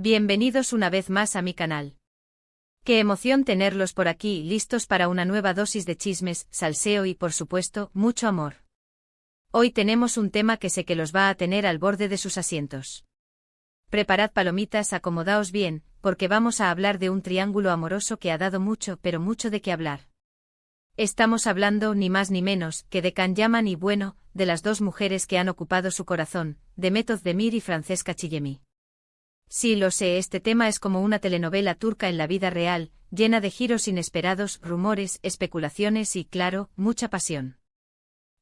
Bienvenidos una vez más a mi canal. Qué emoción tenerlos por aquí, listos para una nueva dosis de chismes, salseo y, por supuesto, mucho amor. Hoy tenemos un tema que sé que los va a tener al borde de sus asientos. Preparad palomitas, acomodaos bien, porque vamos a hablar de un triángulo amoroso que ha dado mucho, pero mucho de qué hablar. Estamos hablando, ni más ni menos, que de Can Yaman y, bueno, de las dos mujeres que han ocupado su corazón, Demet Özdemir y Francesca Chillemi. Sí, lo sé, este tema es como una telenovela turca en la vida real, llena de giros inesperados, rumores, especulaciones y, claro, mucha pasión.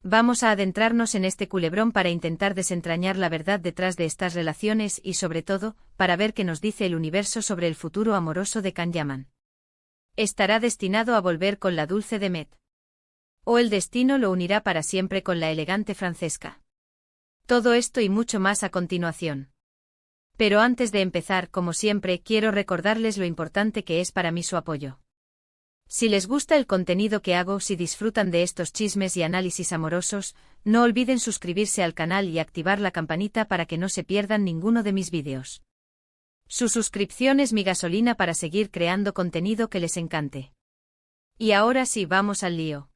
Vamos a adentrarnos en este culebrón para intentar desentrañar la verdad detrás de estas relaciones y, sobre todo, para ver qué nos dice el universo sobre el futuro amoroso de Can Yaman. ¿Estará destinado a volver con la dulce Demet? ¿O el destino lo unirá para siempre con la elegante Francesca? Todo esto y mucho más a continuación. Pero antes de empezar, como siempre, quiero recordarles lo importante que es para mí su apoyo. Si les gusta el contenido que hago, si disfrutan de estos chismes y análisis amorosos, no olviden suscribirse al canal y activar la campanita para que no se pierdan ninguno de mis vídeos. Su suscripción es mi gasolina para seguir creando contenido que les encante. Y ahora sí, vamos al lío.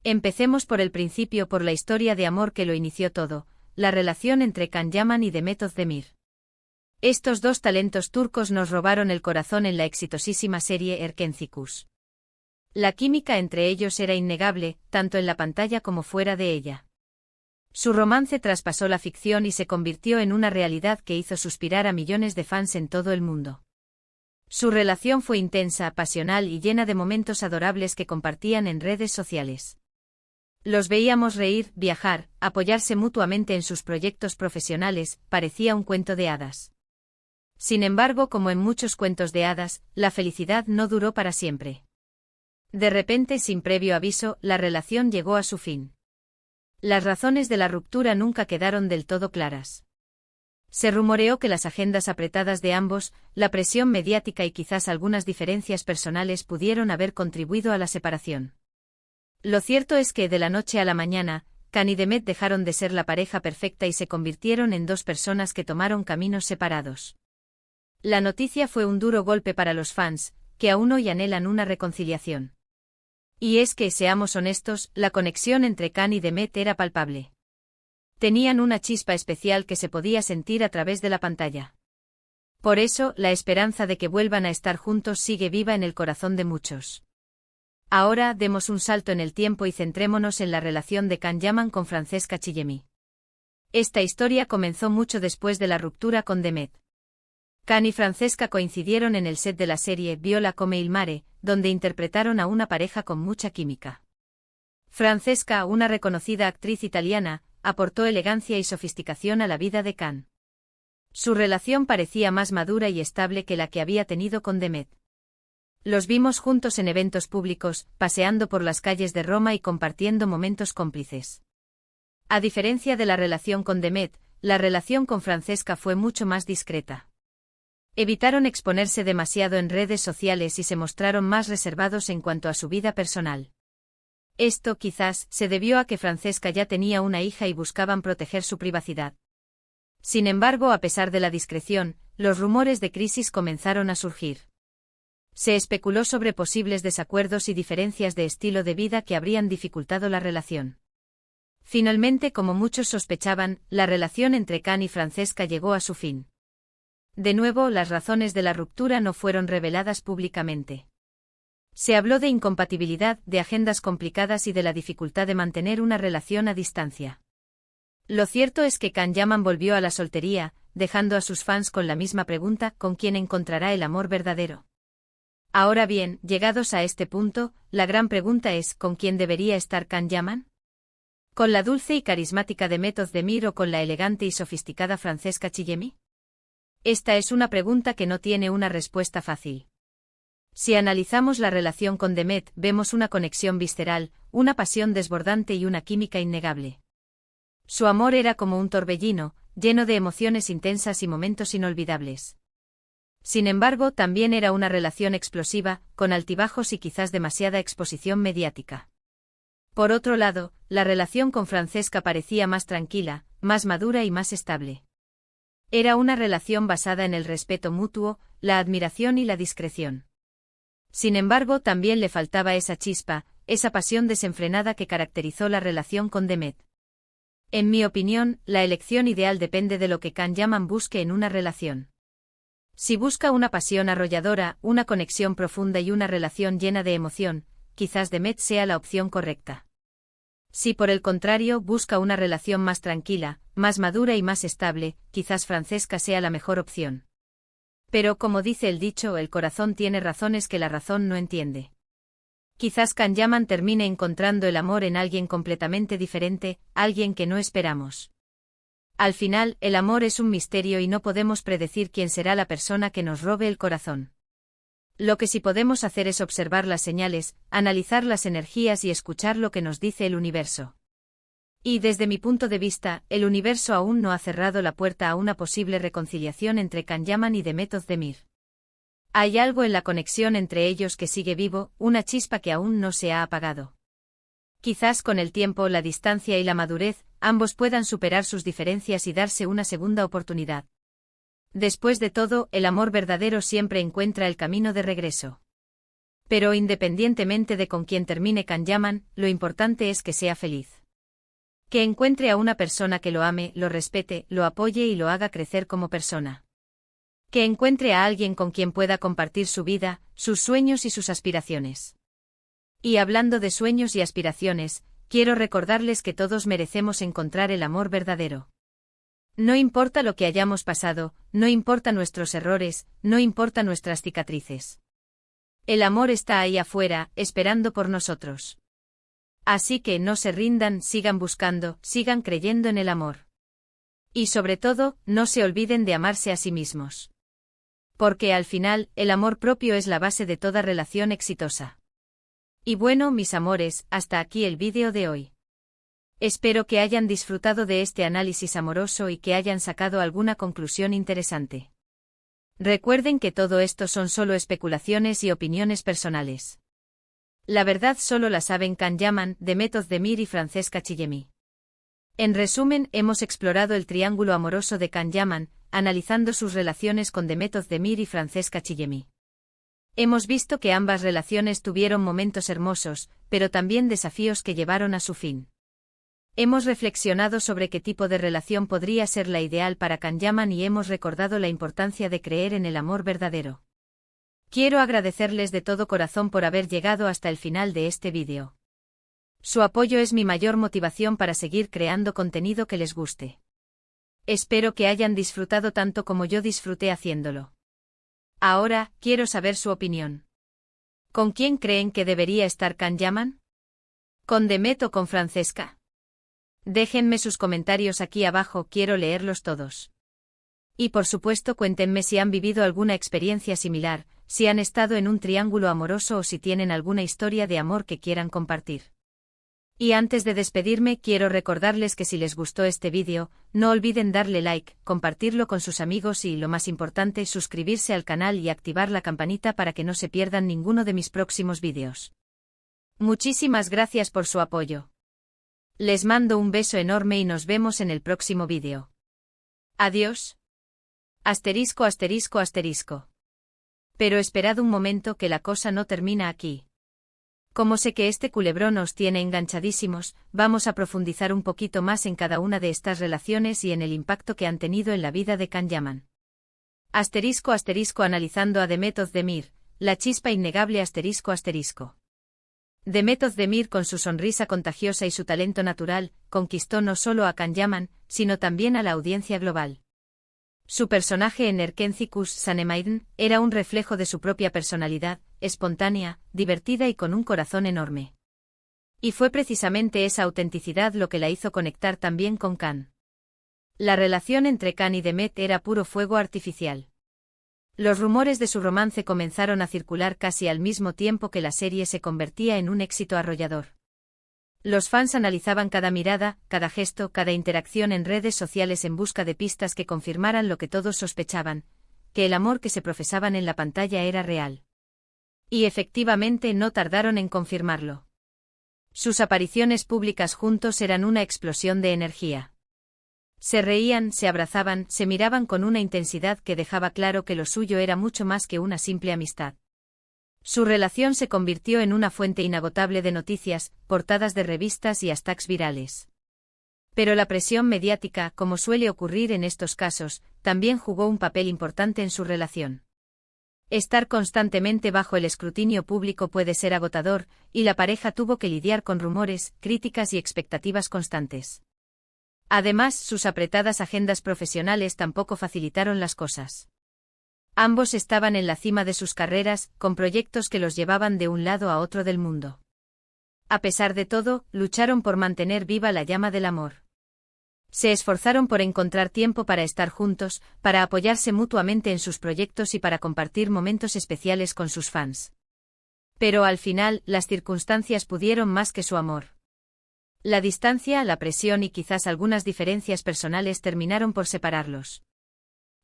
Empecemos por el principio, por la historia de amor que lo inició todo, la relación entre Can Yaman y Demet Özdemir. Estos dos talentos turcos nos robaron el corazón en la exitosísima serie Erkencikus. La química entre ellos era innegable, tanto en la pantalla como fuera de ella. Su romance traspasó la ficción y se convirtió en una realidad que hizo suspirar a millones de fans en todo el mundo. Su relación fue intensa, pasional y llena de momentos adorables que compartían en redes sociales. Los veíamos reír, viajar, apoyarse mutuamente en sus proyectos profesionales, parecía un cuento de hadas. Sin embargo, como en muchos cuentos de hadas, la felicidad no duró para siempre. De repente, sin previo aviso, la relación llegó a su fin. Las razones de la ruptura nunca quedaron del todo claras. Se rumoreó que las agendas apretadas de ambos, la presión mediática y quizás algunas diferencias personales pudieron haber contribuido a la separación. Lo cierto es que de la noche a la mañana, Can y Demet dejaron de ser la pareja perfecta y se convirtieron en dos personas que tomaron caminos separados. La noticia fue un duro golpe para los fans, que aún hoy anhelan una reconciliación. Y es que, seamos honestos, la conexión entre Can y Demet era palpable. Tenían una chispa especial que se podía sentir a través de la pantalla. Por eso, la esperanza de que vuelvan a estar juntos sigue viva en el corazón de muchos. Ahora, demos un salto en el tiempo y centrémonos en la relación de Can Yaman con Francesca Chillemi. Esta historia comenzó mucho después de la ruptura con Demet. Can y Francesca coincidieron en el set de la serie Viola come il mare, donde interpretaron a una pareja con mucha química. Francesca, una reconocida actriz italiana, aportó elegancia y sofisticación a la vida de Can. Su relación parecía más madura y estable que la que había tenido con Demet. Los vimos juntos en eventos públicos, paseando por las calles de Roma y compartiendo momentos cómplices. A diferencia de la relación con Demet, la relación con Francesca fue mucho más discreta. Evitaron exponerse demasiado en redes sociales y se mostraron más reservados en cuanto a su vida personal. Esto, quizás, se debió a que Francesca ya tenía una hija y buscaban proteger su privacidad. Sin embargo, a pesar de la discreción, los rumores de crisis comenzaron a surgir. Se especuló sobre posibles desacuerdos y diferencias de estilo de vida que habrían dificultado la relación. Finalmente, como muchos sospechaban, la relación entre Can y Francesca llegó a su fin. De nuevo, las razones de la ruptura no fueron reveladas públicamente. Se habló de incompatibilidad, de agendas complicadas y de la dificultad de mantener una relación a distancia. Lo cierto es que Can Yaman volvió a la soltería, dejando a sus fans con la misma pregunta: ¿con quién encontrará el amor verdadero? Ahora bien, llegados a este punto, la gran pregunta es: ¿con quién debería estar Can Yaman? ¿Con la dulce y carismática Demet Özdemir o con la elegante y sofisticada Francesca Chillemi? Esta es una pregunta que no tiene una respuesta fácil. Si analizamos la relación con Demet, vemos una conexión visceral, una pasión desbordante y una química innegable. Su amor era como un torbellino, lleno de emociones intensas y momentos inolvidables. Sin embargo, también era una relación explosiva, con altibajos y quizás demasiada exposición mediática. Por otro lado, la relación con Francesca parecía más tranquila, más madura y más estable. Era una relación basada en el respeto mutuo, la admiración y la discreción. Sin embargo, también le faltaba esa chispa, esa pasión desenfrenada que caracterizó la relación con Demet. En mi opinión, la elección ideal depende de lo que Can Yaman busque en una relación. Si busca una pasión arrolladora, una conexión profunda y una relación llena de emoción, quizás Demet sea la opción correcta. Si por el contrario busca una relación más tranquila, más madura y más estable, quizás Francesca sea la mejor opción. Pero como dice el dicho, el corazón tiene razones que la razón no entiende. Quizás Can Yaman termine encontrando el amor en alguien completamente diferente, alguien que no esperamos. Al final, el amor es un misterio y no podemos predecir quién será la persona que nos robe el corazón. Lo que sí podemos hacer es observar las señales, analizar las energías y escuchar lo que nos dice el universo. Y desde mi punto de vista, el universo aún no ha cerrado la puerta a una posible reconciliación entre Can Yaman y Demet Özdemir. Hay algo en la conexión entre ellos que sigue vivo, una chispa que aún no se ha apagado. Quizás con el tiempo, la distancia y la madurez, ambos puedan superar sus diferencias y darse una segunda oportunidad. Después de todo, el amor verdadero siempre encuentra el camino de regreso. Pero independientemente de con quién termine Can Yaman, lo importante es que sea feliz. Que encuentre a una persona que lo ame, lo respete, lo apoye y lo haga crecer como persona. Que encuentre a alguien con quien pueda compartir su vida, sus sueños y sus aspiraciones. Y hablando de sueños y aspiraciones, quiero recordarles que todos merecemos encontrar el amor verdadero. No importa lo que hayamos pasado, no importa nuestros errores, no importa nuestras cicatrices. El amor está ahí afuera, esperando por nosotros. Así que no se rindan, sigan buscando, sigan creyendo en el amor. Y sobre todo, no se olviden de amarse a sí mismos. Porque al final, el amor propio es la base de toda relación exitosa. Y bueno, mis amores, hasta aquí el vídeo de hoy. Espero que hayan disfrutado de este análisis amoroso y que hayan sacado alguna conclusión interesante. Recuerden que todo esto son solo especulaciones y opiniones personales. La verdad solo la saben Can Yaman, Demet Özdemir y Francesca Chillemi. En resumen, hemos explorado el triángulo amoroso de Can Yaman, analizando sus relaciones con Demet Özdemir y Francesca Chillemi. Hemos visto que ambas relaciones tuvieron momentos hermosos, pero también desafíos que llevaron a su fin. Hemos reflexionado sobre qué tipo de relación podría ser la ideal para Can Yaman y hemos recordado la importancia de creer en el amor verdadero. Quiero agradecerles de todo corazón por haber llegado hasta el final de este vídeo. Su apoyo es mi mayor motivación para seguir creando contenido que les guste. Espero que hayan disfrutado tanto como yo disfruté haciéndolo. Ahora, quiero saber su opinión. ¿Con quién creen que debería estar Can Yaman? ¿Con Demet o con Francesca? Déjenme sus comentarios aquí abajo, quiero leerlos todos. Y por supuesto cuéntenme si han vivido alguna experiencia similar, si han estado en un triángulo amoroso o si tienen alguna historia de amor que quieran compartir. Y antes de despedirme quiero recordarles que si les gustó este vídeo, no olviden darle like, compartirlo con sus amigos y, lo más importante, suscribirse al canal y activar la campanita para que no se pierdan ninguno de mis próximos vídeos. Muchísimas gracias por su apoyo. Les mando un beso enorme y nos vemos en el próximo vídeo. Adiós. Asterisco asterisco asterisco. Pero esperad un momento que la cosa no termina aquí. Como sé que este culebrón os tiene enganchadísimos, vamos a profundizar un poquito más en cada una de estas relaciones y en el impacto que han tenido en la vida de Can Yaman. Asterisco asterisco analizando a Demet Özdemir, la chispa innegable asterisco asterisco. Demet Özdemir con su sonrisa contagiosa y su talento natural, conquistó no solo a Can Yaman, sino también a la audiencia global. Su personaje en Erkencikus Sanemaiden era un reflejo de su propia personalidad, espontánea, divertida y con un corazón enorme. Y fue precisamente esa autenticidad lo que la hizo conectar también con Can. La relación entre Can y Demet era puro fuego artificial. Los rumores de su romance comenzaron a circular casi al mismo tiempo que la serie se convertía en un éxito arrollador. Los fans analizaban cada mirada, cada gesto, cada interacción en redes sociales en busca de pistas que confirmaran lo que todos sospechaban, que el amor que se profesaban en la pantalla era real. Y efectivamente no tardaron en confirmarlo. Sus apariciones públicas juntos eran una explosión de energía. Se reían, se abrazaban, se miraban con una intensidad que dejaba claro que lo suyo era mucho más que una simple amistad. Su relación se convirtió en una fuente inagotable de noticias, portadas de revistas y hashtags virales. Pero la presión mediática, como suele ocurrir en estos casos, también jugó un papel importante en su relación. Estar constantemente bajo el escrutinio público puede ser agotador, y la pareja tuvo que lidiar con rumores, críticas y expectativas constantes. Además, sus apretadas agendas profesionales tampoco facilitaron las cosas. Ambos estaban en la cima de sus carreras, con proyectos que los llevaban de un lado a otro del mundo. A pesar de todo, lucharon por mantener viva la llama del amor. Se esforzaron por encontrar tiempo para estar juntos, para apoyarse mutuamente en sus proyectos y para compartir momentos especiales con sus fans. Pero al final, las circunstancias pudieron más que su amor. La distancia, la presión y quizás algunas diferencias personales terminaron por separarlos.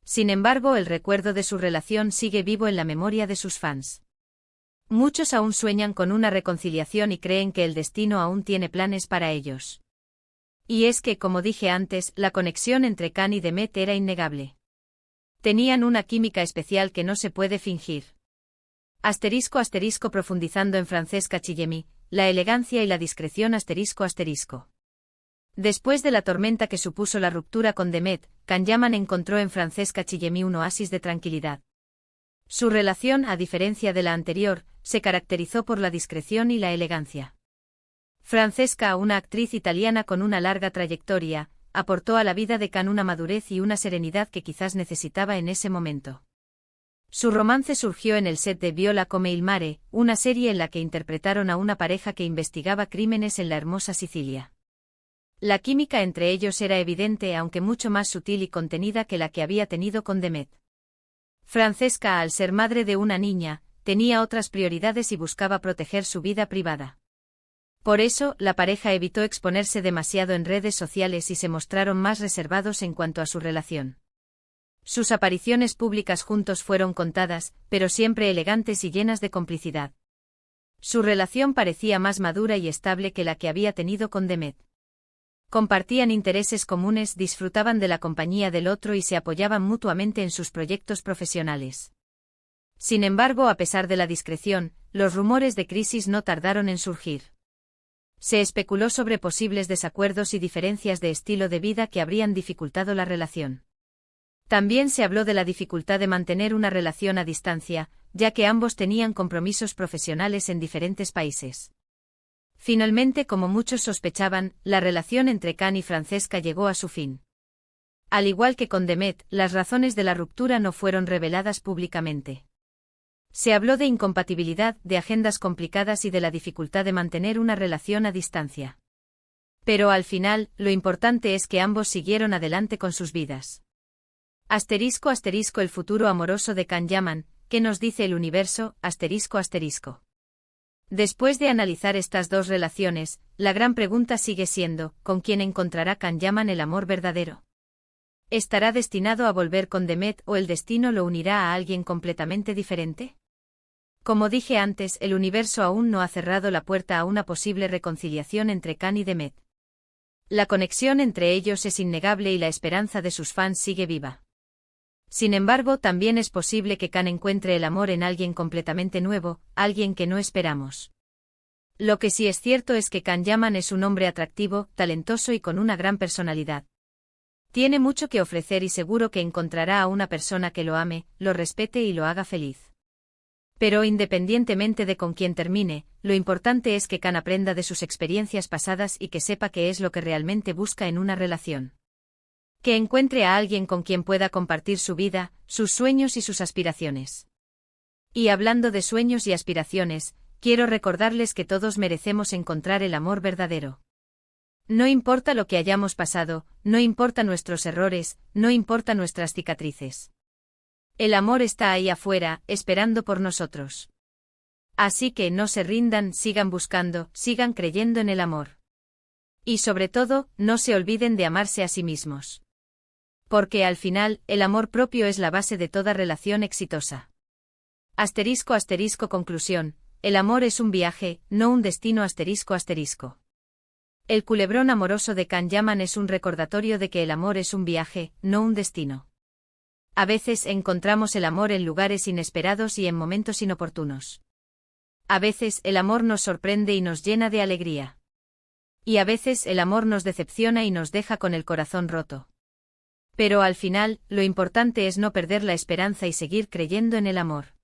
Sin embargo, el recuerdo de su relación sigue vivo en la memoria de sus fans. Muchos aún sueñan con una reconciliación y creen que el destino aún tiene planes para ellos. Y es que, como dije antes, la conexión entre Can y Demet era innegable. Tenían una química especial que no se puede fingir. *** Profundizando en Francesca Chillemi, la elegancia y la discreción ***. Después de la tormenta que supuso la ruptura con Demet, Can Yaman encontró en Francesca Chillemi un oasis de tranquilidad. Su relación, a diferencia de la anterior, se caracterizó por la discreción y la elegancia. Francesca, una actriz italiana con una larga trayectoria, aportó a la vida de Can una madurez y una serenidad que quizás necesitaba en ese momento. Su romance surgió en el set de Viola come il mare, una serie en la que interpretaron a una pareja que investigaba crímenes en la hermosa Sicilia. La química entre ellos era evidente, aunque mucho más sutil y contenida que la que había tenido con Demet. Francesca, al ser madre de una niña, tenía otras prioridades y buscaba proteger su vida privada. Por eso, la pareja evitó exponerse demasiado en redes sociales y se mostraron más reservados en cuanto a su relación. Sus apariciones públicas juntos fueron contadas, pero siempre elegantes y llenas de complicidad. Su relación parecía más madura y estable que la que había tenido con Demet. Compartían intereses comunes, disfrutaban de la compañía del otro y se apoyaban mutuamente en sus proyectos profesionales. Sin embargo, a pesar de la discreción, los rumores de crisis no tardaron en surgir. Se especuló sobre posibles desacuerdos y diferencias de estilo de vida que habrían dificultado la relación. También se habló de la dificultad de mantener una relación a distancia, ya que ambos tenían compromisos profesionales en diferentes países. Finalmente, como muchos sospechaban, la relación entre Can y Francesca llegó a su fin. Al igual que con Demet, las razones de la ruptura no fueron reveladas públicamente. Se habló de incompatibilidad, de agendas complicadas y de la dificultad de mantener una relación a distancia. Pero al final, lo importante es que ambos siguieron adelante con sus vidas. *** El futuro amoroso de Can Yaman, ¿qué nos dice el universo? ***. Después de analizar estas dos relaciones, la gran pregunta sigue siendo, ¿con quién encontrará Can Yaman el amor verdadero? ¿Estará destinado a volver con Demet o el destino lo unirá a alguien completamente diferente? Como dije antes, el universo aún no ha cerrado la puerta a una posible reconciliación entre Can y Demet. La conexión entre ellos es innegable y la esperanza de sus fans sigue viva. Sin embargo, también es posible que Can encuentre el amor en alguien completamente nuevo, alguien que no esperamos. Lo que sí es cierto es que Can Yaman es un hombre atractivo, talentoso y con una gran personalidad. Tiene mucho que ofrecer y seguro que encontrará a una persona que lo ame, lo respete y lo haga feliz. Pero independientemente de con quién termine, lo importante es que Can aprenda de sus experiencias pasadas y que sepa qué es lo que realmente busca en una relación. Que encuentre a alguien con quien pueda compartir su vida, sus sueños y sus aspiraciones. Y hablando de sueños y aspiraciones, quiero recordarles que todos merecemos encontrar el amor verdadero. No importa lo que hayamos pasado, no importa nuestros errores, no importa nuestras cicatrices. El amor está ahí afuera, esperando por nosotros. Así que no se rindan, sigan buscando, sigan creyendo en el amor. Y sobre todo, no se olviden de amarse a sí mismos. Porque al final, el amor propio es la base de toda relación exitosa. ***. Conclusión, el amor es un viaje, no un destino ***. El culebrón amoroso de Can Yaman es un recordatorio de que el amor es un viaje, no un destino. A veces encontramos el amor en lugares inesperados y en momentos inoportunos. A veces el amor nos sorprende y nos llena de alegría. Y a veces el amor nos decepciona y nos deja con el corazón roto. Pero al final, lo importante es no perder la esperanza y seguir creyendo en el amor.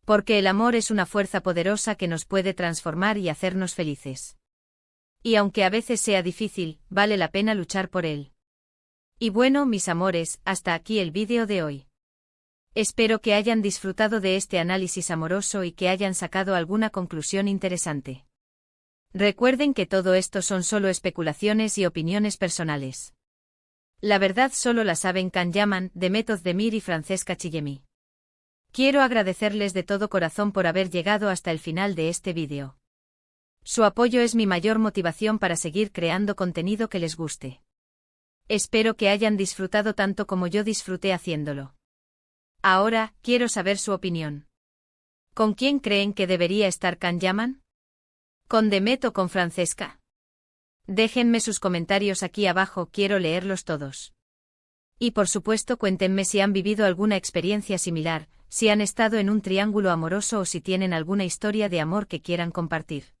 Porque el amor es una fuerza poderosa que nos puede transformar y hacernos felices. Y aunque a veces sea difícil, vale la pena luchar por él. Y bueno, mis amores, hasta aquí el vídeo de hoy. Espero que hayan disfrutado de este análisis amoroso y que hayan sacado alguna conclusión interesante. Recuerden que todo esto son solo especulaciones y opiniones personales. La verdad solo la saben Can Yaman, Demet Özdemir y Francesca Chillemi. Quiero agradecerles de todo corazón por haber llegado hasta el final de este vídeo. Su apoyo es mi mayor motivación para seguir creando contenido que les guste. Espero que hayan disfrutado tanto como yo disfruté haciéndolo. Ahora, quiero saber su opinión. ¿Con quién creen que debería estar Can Yaman? ¿Con Demet o con Francesca? Déjenme sus comentarios aquí abajo, quiero leerlos todos. Y por supuesto cuéntenme si han vivido alguna experiencia similar, si han estado en un triángulo amoroso o si tienen alguna historia de amor que quieran compartir.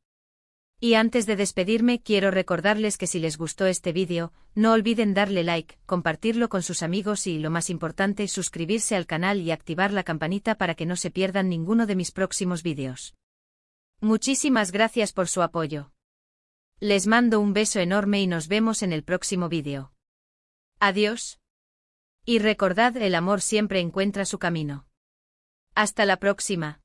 Y antes de despedirme quiero recordarles que si les gustó este vídeo, no olviden darle like, compartirlo con sus amigos y, lo más importante, suscribirse al canal y activar la campanita para que no se pierdan ninguno de mis próximos vídeos. Muchísimas gracias por su apoyo. Les mando un beso enorme y nos vemos en el próximo vídeo. Adiós. Y recordad, el amor siempre encuentra su camino. Hasta la próxima.